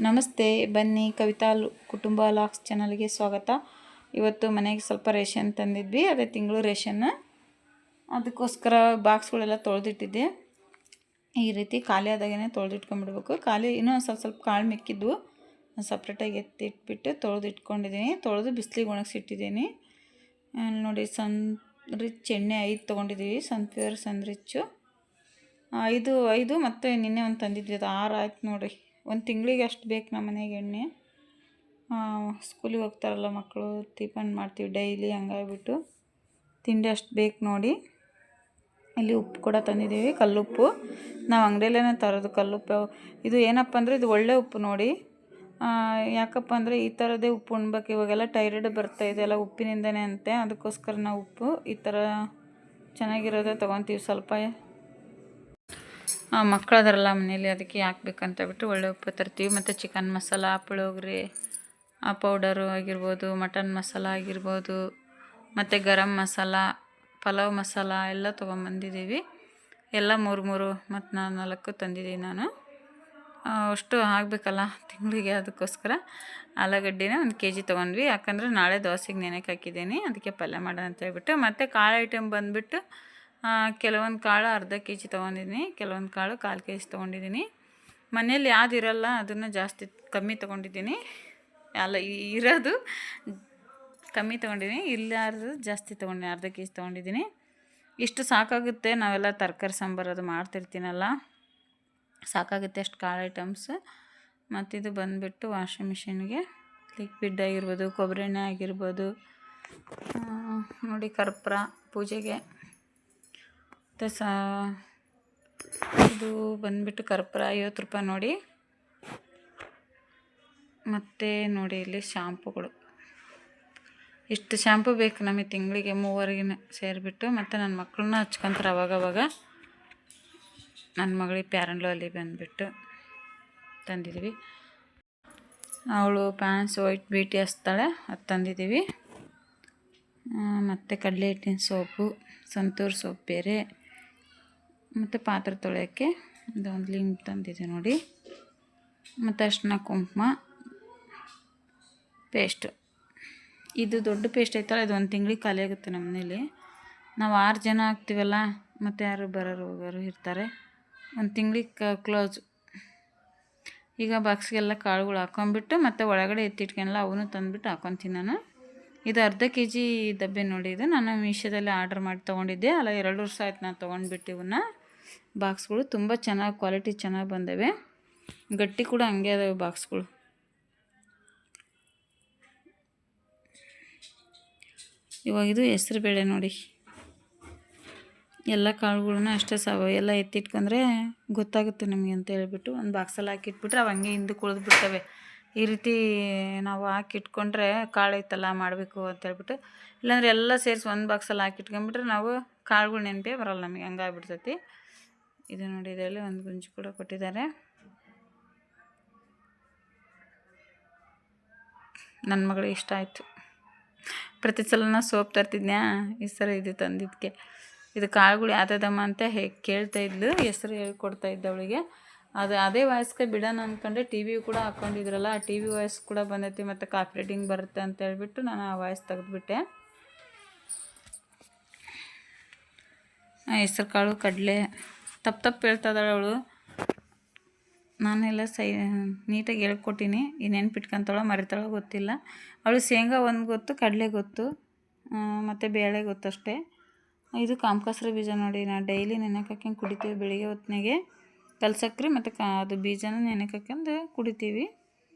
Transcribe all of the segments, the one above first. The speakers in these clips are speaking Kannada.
ನಮಸ್ತೆ, ಬನ್ನಿ ಕವಿತಾ ಕುಟುಂಬ ಲಾಕ್ಸ್ ಚಾನಲ್ಗೆ ಸ್ವಾಗತ. ಇವತ್ತು ಮನೆಗೆ ಸ್ವಲ್ಪ ರೇಷನ್ ತಂದಿದ್ವಿ, ಅದೇ ತಿಂಗಳು ರೇಷನ್. ಅದಕ್ಕೋಸ್ಕರ ಬಾಕ್ಸ್ಗಳೆಲ್ಲ ತೊಳೆದಿಟ್ಟಿದ್ದೆ. ಈ ರೀತಿ ಖಾಲಿ ಆದಾಗೇ ತೊಳೆದಿಟ್ಕೊಂಡ್ಬಿಡ್ಬೇಕು. ಖಾಲಿ ಇನ್ನೂ ಸ್ವಲ್ಪ ಕಾಳು ಮಿಕ್ಕಿದ್ವು, ಸಪ್ರೇಟಾಗಿ ಎತ್ತಿಟ್ಬಿಟ್ಟು ತೊಳೆದಿಟ್ಕೊಂಡಿದ್ದೀನಿ. ತೊಳೆದು ಬಿಸಿಲಿಗೆ ಒಣಗಿಸಿಟ್ಟಿದ್ದೀನಿ. ನೋಡಿ, ಸನ್ರಿಚ್ ಎಣ್ಣೆ 5 ತೊಗೊಂಡಿದ್ದೀವಿ. ಸನ್ಫ್ಲವರ್ ಸನ್ರಿಚ್ಚು 5 ಮತ್ತು ನಿನ್ನೆ ಒಂದು ತಂದಿದ್ವಿ, ಅದು 6 ಆಯ್ತು ನೋಡಿರಿ. ಒಂದು ತಿಂಗಳಿಗೆ ಅಷ್ಟು ಬೇಕು ನಮ್ಮ ಮನೆಗೆ ಎಣ್ಣೆ. ಸ್ಕೂಲಿಗೆ ಹೋಗ್ತಾರಲ್ಲ ಮಕ್ಕಳು, ಟಿಫನ್ ಮಾಡ್ತೀವಿ ಡೈಲಿ, ಹಂಗಾಗ್ಬಿಟ್ಟು ತಿಂಡಿ ಅಷ್ಟು ಬೇಕು ನೋಡಿ. ಇಲ್ಲಿ ಉಪ್ಪು ಕೂಡ ತಂದಿದ್ದೀವಿ, ಕಲ್ಲುಪ್ಪು. ನಾವು ಅಂಗಡಿಯಲ್ಲೇ ತರೋದು ಕಲ್ಲುಪ್ಪು. ಇದು ಏನಪ್ಪ ಅಂದರೆ ಇದು ಒಳ್ಳೆ ಉಪ್ಪು ನೋಡಿ. ಯಾಕಪ್ಪ ಅಂದರೆ ಈ ಥರದೇ ಉಪ್ಪು ಉಣ್ಬೇಕು. ಇವಾಗೆಲ್ಲ ಟೈರಾಯ್ಡ್ ಬರ್ತಾಯಿದೆ ಎಲ್ಲ ಉಪ್ಪಿನಿಂದನೇ ಅಂತೆ. ಅದಕ್ಕೋಸ್ಕರ ನಾವು ಉಪ್ಪು ಈ ಥರ ಚೆನ್ನಾಗಿರೋದೇ ತೊಗೊತೀವಿ. ಸ್ವಲ್ಪ ಮಕ್ಕಳದಾರಲ್ಲ ಮನೇಲಿ, ಅದಕ್ಕೆ ಹಾಕ್ಬೇಕಂತ ಬಿಟ್ಟು ಒಳ್ಳೆ ಉಪ್ಪು ತರ್ತೀವಿ. ಮತ್ತು ಚಿಕನ್ ಮಸಾಲ, ಪುಳಿಯೋಗರೆ ಪೌಡರು ಆಗಿರ್ಬೋದು, ಮಟನ್ ಮಸಾಲ ಆಗಿರ್ಬೋದು, ಮತ್ತು ಗರಂ ಮಸಾಲ, ಪಲಾವ್ ಮಸಾಲ ಎಲ್ಲ ತೊಗೊಂಬಂದಿದ್ದೀವಿ. ಎಲ್ಲ 3 ಮತ್ತು 4 ತಂದಿದ್ದೀನಿ ನಾನು. ಅಷ್ಟು ಆಗಬೇಕಲ್ಲ ತಿಂಗಳಿಗೆ, ಅದಕ್ಕೋಸ್ಕರ ಆಲೂಗಡ್ಡೆನ 1 kg ತೊಗೊಂಡ್ವಿ. ಯಾಕಂದರೆ ನಾಳೆ ದೋಸೆಗೆ ನೆನೆಗೆ ಹಾಕಿದ್ದೀನಿ, ಅದಕ್ಕೆ ಪಲ್ಯ ಮಾಡೋಣ ಅಂತ ಹೇಳ್ಬಿಟ್ಟು. ಮತ್ತು ಕಾಳು ಐಟಮ್ ಬಂದುಬಿಟ್ಟು ಕೆಲವೊಂದು ಕಾಳು ಅರ್ಧ kg ತೊಗೊಂಡಿದ್ದೀನಿ, ಕೆಲವೊಂದು ಕಾಳು 1/4 kg ತೊಗೊಂಡಿದ್ದೀನಿ. ಮನೇಲಿ ಯಾವ್ದು ಇರೋಲ್ಲ ಅದನ್ನು ಕಮ್ಮಿ ತೊಗೊಂಡಿದ್ದೀನಿ. ಇರೋದು ಕಮ್ಮಿ ತೊಗೊಂಡಿದ್ದೀನಿ, ಇಲ್ಲಾರ್ದು ಜಾಸ್ತಿ ತೊಗೊಂಡಿದ್ದೀನಿ, ಅರ್ಧ kg ತೊಗೊಂಡಿದ್ದೀನಿ. ಇಷ್ಟು ಸಾಕಾಗುತ್ತೆ. ನಾವೆಲ್ಲ ತರಕಾರಿ ಸಾಂಬಾರು ಅದು ಮಾಡ್ತಿರ್ತೀನಲ್ಲ, ಸಾಕಾಗುತ್ತೆ ಅಷ್ಟು ಕಾಳು ಐಟಮ್ಸ್. ಮತ್ತಿದು ಬಂದುಬಿಟ್ಟು ವಾಷಿಂಗ್ ಮಿಷಿನ್ಗೆ ಲಿಕ್ವಿಡ್ ಆಗಿರ್ಬೋದು, ಕೊಬ್ಬರಿ ಎಣ್ಣೆ ಆಗಿರ್ಬೋದು, ನೋಡಿ ಕರ್ಪೂರ ಪೂಜೆಗೆ. ಮತ್ತು ಇದು ಬಂದುಬಿಟ್ಟು ಕರ್ಪೂರ 50 ರೂಪಾಯಿ ನೋಡಿ. ಮತ್ತು ನೋಡಿ ಇಲ್ಲಿ ಶಾಂಪುಗಳು, ಇಷ್ಟು ಶಾಂಪು ಬೇಕು ನಮಗೆ ತಿಂಗಳಿಗೆ 3 ಸೇರಿಬಿಟ್ಟು. ಮತ್ತು ನನ್ನ ಮಕ್ಕಳನ್ನ ಹಚ್ಕೊಂತಾರೆ ಅವಾಗವಾಗ. ನನ್ನ ಮಗಳಿಗೆ ಪ್ಯಾರನ್ ಲವ್ಲಿ ಬಂದುಬಿಟ್ಟು ತಂದಿದ್ದೀವಿ. ಅವಳು ಪ್ಯಾನ್ಸ್ ವೈಟ್ ಬ್ಯೂಟಿ ಹಚ್ತಾಳೆ, ಅದು ತಂದಿದ್ದೀವಿ. ಮತ್ತು ಕಡಲೆ ಹಿಟ್ಟಿನ ಸೋಪು, ಸಂತೂರ್ ಸೋಪ್ ಬೇರೆ, ಮತ್ತು ಪಾತ್ರೆ ತೊಳೆಯೋಕ್ಕೆ ಇದೊಂದು ಲಿಂಕ್ ತಂದಿದೆ ನೋಡಿ. ಮತ್ತು ಅರಿಶಿನ ಕುಂಕುಮ ಪೇಸ್ಟು. ಇದು ದೊಡ್ಡ ಪೇಸ್ಟ್ ಐತಲ್ಲ, ಇದು 1 ತಿಂಗಳಿಗೆ ಖಾಲಿ ಆಗುತ್ತೆ ನಮ್ಮ ಮನೇಲಿ. ನಾವು 6 ಜನ ಆಗ್ತೀವಲ್ಲ, ಮತ್ತು ಯಾರು ಬರೋರು ಹೋಗೋರು ಇರ್ತಾರೆ. 1 ತಿಂಗಳಿಗೆ ಕ್ಲೋಸು. ಈಗ ಬಾಕ್ಸ್ಗೆಲ್ಲ ಕಾಳುಗಳು ಹಾಕೊಂಬಿಟ್ಟು ಮತ್ತು ಒಳಗಡೆ ಎತ್ತಿಟ್ಕೊಂಡೆಲ್ಲ ಅವನು ತಂದುಬಿಟ್ಟು ಹಾಕೊತೀನಿ ನಾನು. ಇದು ಅರ್ಧ kg ಡಬ್ಬೆ ನೋಡಿ. ಇದು ನಾನು ಮೀಶೋದಲ್ಲಿ ಆರ್ಡ್ರ್ ಮಾಡಿ ತೊಗೊಂಡಿದ್ದೆ ಅಲ್ಲ, 2 ವರ್ಷ ಆಯ್ತು ನಾನು ತೊಗೊಂಡ್ಬಿಟ್ಟು. ಇವನ್ನ ಬಾಕ್ಸ್ಗಳು ತುಂಬ ಚೆನ್ನಾಗಿ ಕ್ವಾಲಿಟಿ ಚೆನ್ನಾಗಿ ಬಂದವೆ, ಗಟ್ಟಿ ಕೂಡ ಹಂಗೆ ಅದಾವೆ ಬಾಕ್ಸ್ಗಳು. ಇವಾಗ ಇದು ಹೆಸ್ರು ಬೇಳೆ ನೋಡಿ. ಎಲ್ಲ ಕಾಳುಗಳನ್ನ ಅಷ್ಟೇ ಎಲ್ಲ ಎತ್ತಿಟ್ಕೊಂಡ್ರೆ ಗೊತ್ತಾಗುತ್ತೆ ನಮಗೆ ಅಂತ ಹೇಳ್ಬಿಟ್ಟು ಒಂದು ಬಾಕ್ಸಲ್ಲಿ ಹಾಕಿಟ್ಬಿಟ್ರೆ ಅವು ಹಂಗೆ ಹಿಂದಕ್ಕೆ ಉಳಿದ್ಬಿಡ್ತವೆ. ಈ ರೀತಿ ನಾವು ಹಾಕಿಟ್ಕೊಂಡ್ರೆ ಕಾಳು ಐತಲ್ಲ ಮಾಡಬೇಕು ಅಂತ ಹೇಳ್ಬಿಟ್ಟು, ಇಲ್ಲಾಂದರೆ ಎಲ್ಲ ಸೇರಿಸಿ ಒಂದು ಬಾಕ್ಸಲ್ಲಿ ಹಾಕಿಟ್ಕೊಂಡ್ಬಿಟ್ರೆ ನಾವು ಕಾಳುಗಳು ನೆನಪೇ ಬರೋಲ್ಲ ನಮಗೆ, ಹಂಗಾಗ್ಬಿಡ್ತೈತಿ. ಇದು ನೋಡಿ, ಇದರಲ್ಲಿ ಒಂದು ಗುಂಜು ಕೂಡ ಕೊಟ್ಟಿದ್ದಾರೆ. ನನ್ನ ಮಗಳಿಗೆ ಇಷ್ಟ ಆಯಿತು. ಪ್ರತಿ ಸಲ ಸೋಪ್ ತರ್ತಿದ್ನ್ಯಾ, ಈ ಸಲ ಇದು ತಂದಿದ್ದಕ್ಕೆ. ಇದು ಕಾಳುಗಳು ಯಾವ್ದಮ್ಮ ಅಂತ ಕೇಳ್ತಾಯಿದ್ಲು, ಹೆಸರು ಹೇಳ್ಕೊಡ್ತಾ ಇದ್ದ ಅವಳಿಗೆ. ಅದೇ ವಾಯ್ಸ್ಗೆ ಬಿಡೋಣ ಅಂದ್ಕೊಂಡೆ. ಟಿ ವಿ ಕೂಡ ಹಾಕ್ಕೊಂಡಿದ್ರಲ್ಲ, ಆ ಟಿ ವಿ ವಾಯ್ಸ್ ಕೂಡ ಬಂದೈತಿ, ಮತ್ತು ಕಾಪಿ ರೈಟಿಂಗ್ ಬರುತ್ತೆ ಅಂತ ಹೇಳ್ಬಿಟ್ಟು ನಾನು ಆ ವಾಯ್ಸ್ ತೆಗೆದುಬಿಟ್ಟೆ. ಹೆಸರು ಕಾಳು, ಕಡಲೆ ತಪ್ಪು ಹೇಳ್ತಾಯಿದ್ದಾಳೆ ಅವಳು. ನಾನೆಲ್ಲ ನೀಟಾಗಿ ಹೇಳ್ಕೊಟ್ಟಿನಿ. ಈ ನೆನ್ಪಿಟ್ಕೊಂತಾಳೋ ಮರಿತಾಳೋ ಗೊತ್ತಿಲ್ಲ. ಅವಳು ಶೇಂಗಾ ಒಂದು ಗೊತ್ತು, ಕಡಲೆ ಗೊತ್ತು, ಮತ್ತು ಬೇಳೆ ಗೊತ್ತಷ್ಟೇ. ಇದು ಕಾಮಕಸ್ರ ಬೀಜ ನೋಡಿ. ನಾನು ಡೈಲಿ ನೆನೆಗೆ ಹಾಕ್ಯಂಡು ಕುಡಿತೀವಿ ಬೆಳಿಗ್ಗೆ ಹೊತ್ತಿನಾಗೆ. ಕಲ್ಸಕ್ರಿ ಮತ್ತು ಅದು ಬೀಜನ ನೆನೆಗೆ ಹಾಕ್ಯಂಡು ಕುಡಿತೀವಿ.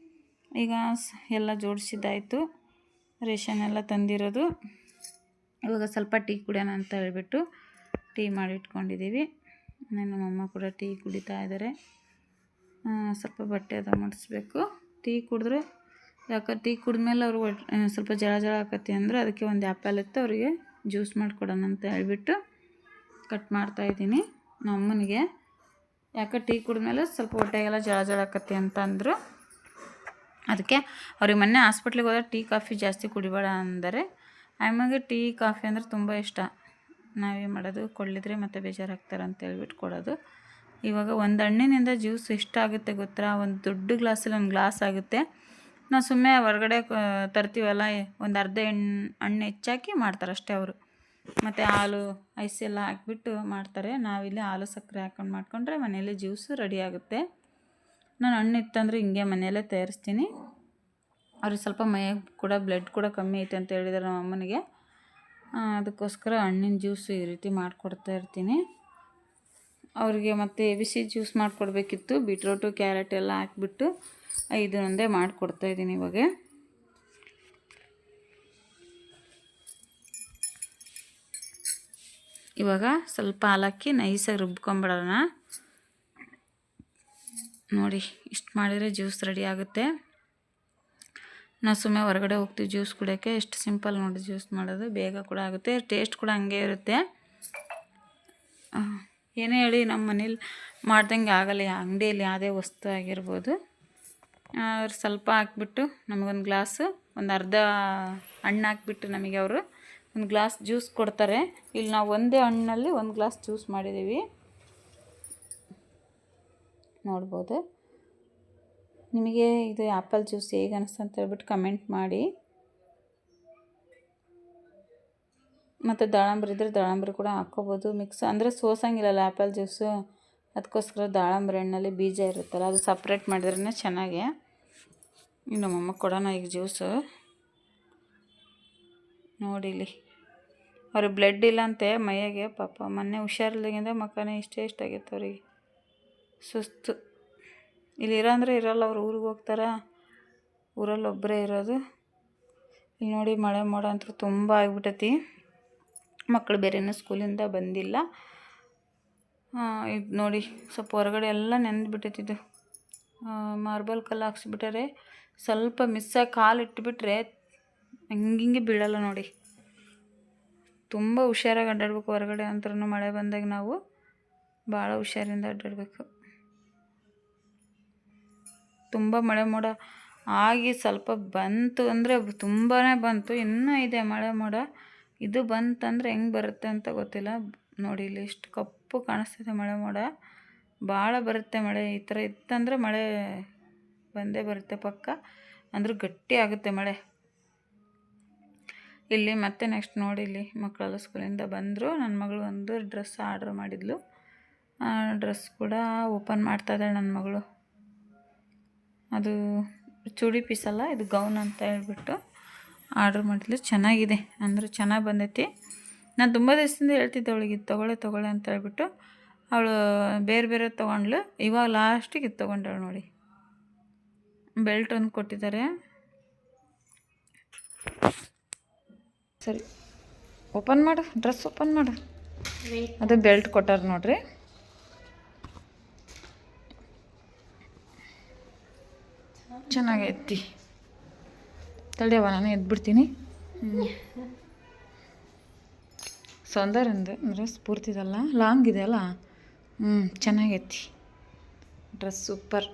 ಈಗ ಎಲ್ಲ ಜೋಡಿಸಿದ್ದಾಯಿತು, ರೇಷನ್ ಎಲ್ಲ ತಂದಿರೋದು. ಇವಾಗ ಸ್ವಲ್ಪ ಟೀ ಕುಡಿಯೋಣ ಅಂತ ಹೇಳ್ಬಿಟ್ಟು ಟೀ ಮಾಡಿಟ್ಕೊಂಡಿದ್ದೀವಿ. ನಮ್ಮಮ್ಮ ಕೂಡ ಟೀ ಕುಡಿತಾ ಇದ್ದಾರೆ. ಸ್ವಲ್ಪ ಬಟ್ಟೆ ಅದು ಮಾಡಿಸ್ಬೇಕು. ಟೀ ಕುಡಿದ್ರೆ ಟೀ ಕುಡಿದ್ಮೇಲೆ ಅವ್ರು ಸ್ವಲ್ಪ ಜಳ ಆಕತಿ ಅಂದರೆ ಅದಕ್ಕೆ ಒಂದು ಆ್ಯಪಲ್ ಇತ್ತು, ಅವರಿಗೆ ಜ್ಯೂಸ್ ಮಾಡಿಕೊಡೋಣ ಅಂತ ಹೇಳ್ಬಿಟ್ಟು ಕಟ್ ಮಾಡ್ತಾಯಿದ್ದೀನಿ. ನಮ್ಮ ಅಮ್ಮನಿಗೆ ಟೀ ಕುಡಿದ್ಮೇಲೆ ಸ್ವಲ್ಪ ಹೊಟ್ಟೆಗೆಲ್ಲ ಜಳ ಆಕತಿ ಅಂತ ಅಂದರು. ಅದಕ್ಕೆ ಅವ್ರಿಗೆ ಮೊನ್ನೆ ಹಾಸ್ಪಿಟ್ಲಿಗೆ ಹೋದ್ರೆ ಟೀ ಕಾಫಿ ಜಾಸ್ತಿ ಕುಡಿಬೇಡ ಅಂದರೆ. ಆಮೇಲೆ ಟೀ ಕಾಫಿ ಅಂದರೆ ತುಂಬ ಇಷ್ಟ. ನಾವೇ ಮಾಡೋದು, ಕೊಳ್ಳಿದ್ರೆ ಮತ್ತೆ ಬೇಜಾರಾಗ್ತಾರೆ ಅಂತ ಹೇಳ್ಬಿಟ್ಟು ಕೊಡೋದು. ಇವಾಗ ಒಂದು ಹಣ್ಣಿನಿಂದ ಜ್ಯೂಸ್ ಎಷ್ಟಾಗುತ್ತೆ ಗೊತ್ತಾ? ಒಂದು ದೊಡ್ಡ ಗ್ಲಾಸಲ್ಲಿ ಒಂದು ಗ್ಲಾಸ್ ಆಗುತ್ತೆ. ನಾವು ಸುಮ್ಮನೆ ಹೊರಗಡೆ ತರ್ತೀವಲ್ಲ, ಒಂದು ಅರ್ಧ ಹಣ್ಣು ಹೆಚ್ಚಾಕಿ ಮಾಡ್ತಾರೆ ಅಷ್ಟೇ ಅವರು. ಮತ್ತು ಹಾಲು ಐಸ್ ಎಲ್ಲ ಹಾಕ್ಬಿಟ್ಟು ಮಾಡ್ತಾರೆ. ನಾವಿಲ್ಲಿ ಹಾಲು ಸಕ್ಕರೆ ಹಾಕ್ಕೊಂಡು ಮಾಡಿಕೊಂಡ್ರೆ ಮನೆಯಲ್ಲೇ ಜ್ಯೂಸು ರೆಡಿ ಆಗುತ್ತೆ. ನಾನು ಹಣ್ಣು ಇತ್ತಂದರೆ ಹಿಂಗೆ ಮನೆಯಲ್ಲೇ ತಯಾರಿಸ್ತೀನಿ. ಅವ್ರಿಗೆ ಸ್ವಲ್ಪ ಮೈಯಾಗ ಕೂಡ ಬ್ಲಡ್ ಕೂಡ ಕಮ್ಮಿ ಐತೆ ಅಂತ ಹೇಳಿದ್ದಾರೆ ನಮ್ಮ ಅಮ್ಮನಿಗೆ. ಅದಕ್ಕೋಸ್ಕರ ಹಣ್ಣಿನ ಜ್ಯೂಸು ಈ ರೀತಿ ಮಾಡಿಕೊಡ್ತಾ ಇರ್ತೀನಿ ಅವ್ರಿಗೆ. ಮತ್ತು ಎ ಬಿ ಸಿ ಜ್ಯೂಸ್ ಮಾಡಿಕೊಡ್ಬೇಕಿತ್ತು, ಬೀಟ್ರೋಟು ಕ್ಯಾರೆಟ್ ಎಲ್ಲ ಹಾಕ್ಬಿಟ್ಟು ಇದನ್ನೊಂದೇ ಮಾಡಿಕೊಡ್ತಾಯಿದ್ದೀನಿ ಇವಾಗ. ಇವಾಗ ಸ್ವಲ್ಪ ಹಾಲಾಕಿ ನೈಸಾಗಿ ರುಬ್ಕೊಂಬಿಡೋಣ. ನೋಡಿ, ಇಷ್ಟು ಮಾಡಿದರೆ ಜ್ಯೂಸ್ ರೆಡಿ ಆಗುತ್ತೆ. ನಾವು ಸುಮ್ಮನೆ ಹೊರಗಡೆ ಹೋಗ್ತೀವಿ ಜ್ಯೂಸ್ ಕುಡಿಯೋಕ್ಕೆ, ಎಷ್ಟು ಸಿಂಪಲ್ ನೋಡಿ ಜ್ಯೂಸ್ ಮಾಡೋದು, ಬೇಗ ಕೂಡ ಆಗುತ್ತೆ, ಟೇಸ್ಟ್ ಕೂಡ ಹಂಗೆ ಇರುತ್ತೆ. ಏನೇ ಹೇಳಿ ನಮ್ಮ ಮನೇಲಿ ಮಾಡ್ದಂಗೆ ಆಗಲ್ಲ, ಅಂಗಡಿಯಲ್ಲಿ ಯಾವುದೇ ವಸ್ತು ಆಗಿರ್ಬೋದು. ಸ್ವಲ್ಪ ಹಾಕ್ಬಿಟ್ಟು ನಮಗೊಂದು ಗ್ಲಾಸು, ಒಂದು ಅರ್ಧ ಹಣ್ಣು ಹಾಕ್ಬಿಟ್ಟು ನಮಗೆ ಅವರು ಒಂದು ಗ್ಲಾಸ್ ಜ್ಯೂಸ್ ಕೊಡ್ತಾರೆ. ಇಲ್ಲಿ ನಾವು ಒಂದೇ ಹಣ್ಣಲ್ಲಿ ಒಂದು ಗ್ಲಾಸ್ ಜ್ಯೂಸ್ ಮಾಡಿದ್ದೀವಿ, ನೋಡ್ಬೋದು. ನಿಮಗೆ ಇದು ಆ್ಯಪಲ್ ಜ್ಯೂಸ್ ಹೇಗೆ ಅನಿಸ್ತು ಅಂತ ಹೇಳ್ಬಿಟ್ಟು ಕಮೆಂಟ್ ಮಾಡಿ. ಮತ್ತು ದಾಳಂಬ್ರಿ ಇದ್ದರೆ ದಾಳಂಬ್ರಿ ಕೂಡ ಹಾಕ್ಕೋಬೋದು, ಮಿಕ್ಸ್ ಅಂದರೆ ಸೋಸಂಗಿಲ್ಲಲ್ಲ ಆ್ಯಪಲ್ ಜ್ಯೂಸು, ಅದಕ್ಕೋಸ್ಕರ ದಾಳಂಬ್ರಿ ಹಣ್ಣಲ್ಲಿ ಬೀಜ ಇರುತ್ತಲ್ಲ ಅದು ಸಪ್ರೇಟ್ ಮಾಡಿದ್ರೇ ಚೆನ್ನಾಗೆ. ನಮ್ಮಮ್ಮ ಕೊಡೋಣ ಈಗ ಜ್ಯೂಸು. ನೋಡಿಲಿ, ಅವ್ರಿಗೆ ಬ್ಲಡ್ ಇಲ್ಲಂತೆ ಮೈಯಾಗೆ, ಪಾಪ ಮೊನ್ನೆ ಹುಷಾರಿಲ್ದಾಗಿಂದ ಮಕ್ಕನೇ ಇಷ್ಟೇ ಆಗೈತೆ ಅವ್ರಿಗೆ, ಸುಸ್ತು. ಇಲ್ಲಿ ಇರೋಂದ್ರೆ ಇರೋಲ್ಲ, ಅವ್ರು ಊರಿಗೆ ಹೋಗ್ತಾರ, ಊರಲ್ಲಿ ಒಬ್ಬರೇ ಇರೋದು. ಇಲ್ಲಿ ನೋಡಿ ಮಳೆ ಮೋಡ ಅಂತೂ ತುಂಬ ಆಗಿಬಿಟ್ಟೈತಿ. ಮಕ್ಕಳು ಬೇರೆನೂ ಸ್ಕೂಲಿಂದ ಬಂದಿಲ್ಲ. ಇದು ನೋಡಿ ಸ್ವಲ್ಪ ಹೊರಗಡೆ ಎಲ್ಲ ನೆಂದುಬಿಟ್ಟೈತಿದ್ದು, ಮಾರ್ಬಲ್ ಕಲ್ಲು ಹಾಕ್ಸ್ಬಿಟ್ಟಾರೆ. ಸ್ವಲ್ಪ ಮಿಸ್ಸಾಗಿ ಕಾಲು ಇಟ್ಬಿಟ್ರೆ ಹಂಗಿಂಗೆ ಬೀಳಲ್ಲ ನೋಡಿ. ತುಂಬ ಹುಷಾರಾಗಿ ಅಡ್ಡಾಡ್ಬೇಕು ಹೊರಗಡೆ ಅಂದ್ರೂ ಮಳೆ ಬಂದಾಗ ನಾವು ಭಾಳ ಹುಷಾರಿಂದ ಅಡ್ಡಾಡಬೇಕು. ತುಂಬ ಮಳೆ ಮೋಡ ಆಗಿ ಸ್ವಲ್ಪ ಬಂತು ಅಂದರೆ ತುಂಬಾ ಬಂತು, ಇನ್ನೂ ಇದೆ ಮಳೆ ಮೋಡ. ಇದು ಬಂತಂದರೆ ಹೆಂಗೆ ಬರುತ್ತೆ ಅಂತ ಗೊತ್ತಿಲ್ಲ. ನೋಡಿ ಇಲ್ಲಿ ಎಷ್ಟು ಕಪ್ಪು ಕಾಣಿಸ್ತಿದೆ ಮಳೆ ಮೋಡ, ಭಾಳ ಬರುತ್ತೆ ಮಳೆ. ಈ ಥರ ಇತ್ತಂದರೆ ಮಳೆ ಬಂದೇ ಬರುತ್ತೆ ಪಕ್ಕ, ಅಂದರೂ ಗಟ್ಟಿ ಆಗುತ್ತೆ ಮಳೆ. ಇಲ್ಲಿ ಮತ್ತೆ ನೆಕ್ಸ್ಟ್ ನೋಡಿ, ಇಲ್ಲಿ ಮಕ್ಕಳೆಲ್ಲ ಸ್ಕೂಲಿಂದ ಬಂದರು. ನನ್ನ ಮಗಳು ಒಂದು ಡ್ರೆಸ್ ಆರ್ಡ್ರ್ ಮಾಡಿದ್ಲು, ಡ್ರೆಸ್ ಕೂಡ ಓಪನ್ ಮಾಡ್ತಾಯಿದ್ದಾಳೆ ನನ್ನ ಮಗಳು. ಅದು ಚೂಡಿ ಪೀಸ್ ಅಲ್ಲ, ಇದು ಗೌನ್ ಅಂತ ಹೇಳ್ಬಿಟ್ಟು ಆರ್ಡ್ರ್ ಮಾಡಿದ್ಲು. ಚೆನ್ನಾಗಿದೆ, ಅಂದರೆ ಚೆನ್ನಾಗಿ ಬಂದೈತಿ. ನಾನು ತುಂಬ ದಿವಸದಿಂದ ಹೇಳ್ತಿದ್ದೆ ಅವಳಿಗೆ ಇದು ತೊಗೊಳ್ಳೆ ಅಂತ ಹೇಳ್ಬಿಟ್ಟು. ಅವಳು ಬೇರೆ ಬೇರೆ ತೊಗೊಂಡ್ಳು, ಇವಾಗ ಲಾಸ್ಟಿಗೆ ಇದು ತೊಗೊಂಡಳು ನೋಡಿ. ಬೆಲ್ಟ್ ಒಂದು ಕೊಟ್ಟಿದ್ದಾರೆ. ಸರಿ, ಓಪನ್ ಮಾಡು, ಡ್ರೆಸ್ ಓಪನ್ ಮಾಡು. ಅದು ಬೆಲ್ಟ್ ಕೊಟ್ಟಾರ ನೋಡ್ರಿ. ಚೆನ್ನಾಗೈತಿ. ತಡೆಯವ, ನಾನು ಎದ್ಬಿಡ್ತೀನಿ. ಸೌಂದರ್ಯಂದು ಅಂದರೆ ಸ್ಫೂರ್ತಿದಲ್ಲ, ಲಾಂಗ್ ಇದೆ ಅಲ್ಲ. ಚೆನ್ನಾಗೈತಿ ಡ್ರೆಸ್, ಸೂಪರ್.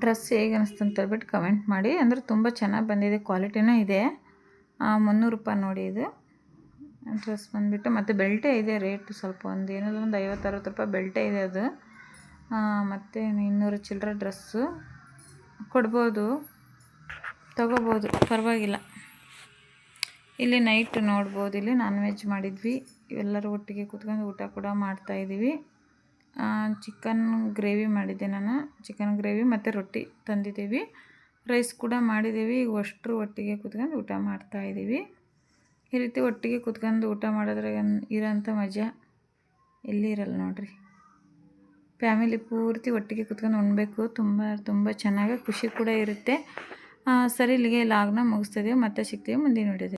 ಡ್ರೆಸ್ ಹೇಗೆ ಅನಿಸ್ತು ಅಂತ ಹೇಳ್ಬಿಟ್ಟು ಕಮೆಂಟ್ ಮಾಡಿ. ಅಂದರೆ ತುಂಬ ಚೆನ್ನಾಗಿ ಬಂದಿದೆ, ಕ್ವಾಲಿಟಿನೂ ಇದೆ. 300 ರೂಪಾಯಿ ನೋಡಿ ಇದು ಡ್ರೆಸ್ ಬಂದುಬಿಟ್ಟು. ಮತ್ತು ಬೆಲ್ಟೇ ಇದೆ, ರೇಟ್ ಸ್ವಲ್ಪ ಒಂದು ಏನಾದರೂ ಒಂದು 50-60 ರೂಪಾಯಿ ಬೆಲ್ಟೇ ಇದೆ ಅದು. ಮತ್ತು 200 ಚಿಲ್ಲರೆ ಡ್ರೆಸ್ಸು ಕೊಡ್ಬೋದು, ತಗೋಬೋದು, ಪರವಾಗಿಲ್ಲ. ಇಲ್ಲಿ ನೈಟ್ ನೋಡ್ಬೋದು, ಇಲ್ಲಿ ನಾನ್ ವೆಜ್ ಮಾಡಿದ್ವಿ, ಎಲ್ಲರೂ ಒಟ್ಟಿಗೆ ಕೂತ್ಕೊಂಡು ಊಟ ಕೂಡ ಮಾಡ್ತಾಯಿದ್ದೀವಿ. ಚಿಕನ್ ಗ್ರೇವಿ ಮಾಡಿದ್ದೆ ನಾನು, ಚಿಕನ್ ಗ್ರೇವಿ ಮತ್ತು ರೊಟ್ಟಿ ತಂದಿದ್ದೀವಿ, ರೈಸ್ ಕೂಡ ಮಾಡಿದ್ದೀವಿ. ಈಗ ಅಷ್ಟರು ಒಟ್ಟಿಗೆ ಕೂತ್ಕೊಂಡು ಊಟ ಮಾಡ್ತಾಯಿದ್ದೀವಿ. ಈ ರೀತಿ ಒಟ್ಟಿಗೆ ಕೂತ್ಕೊಂಡು ಊಟ ಮಾಡಿದ್ರೆ ಇರೋಂಥ ಮಜಾ ಎಲ್ಲಿ ಇರಲ್ಲ ನೋಡಿರಿ. ಫ್ಯಾಮಿಲಿ ಪೂರ್ತಿ ಒಟ್ಟಿಗೆ ಕೂತ್ಕೊಂಡು ಉಣ್ಣಬೇಕು, ತುಂಬ ತುಂಬ ಚೆನ್ನಾಗಿ ಖುಷಿ ಕೂಡ ಇರುತ್ತೆ. ಸರಿ, ಇಲ್ಲಿಗೆ ಲಾಗ್ನ ಮುಗಿಸ್ತಿದ್ದೀವಿ. ಮತ್ತೆ ಸಿಗ್ತೀವಿ ಮುಂದಿನ ವಿಡಿಯೋದಲ್ಲಿ.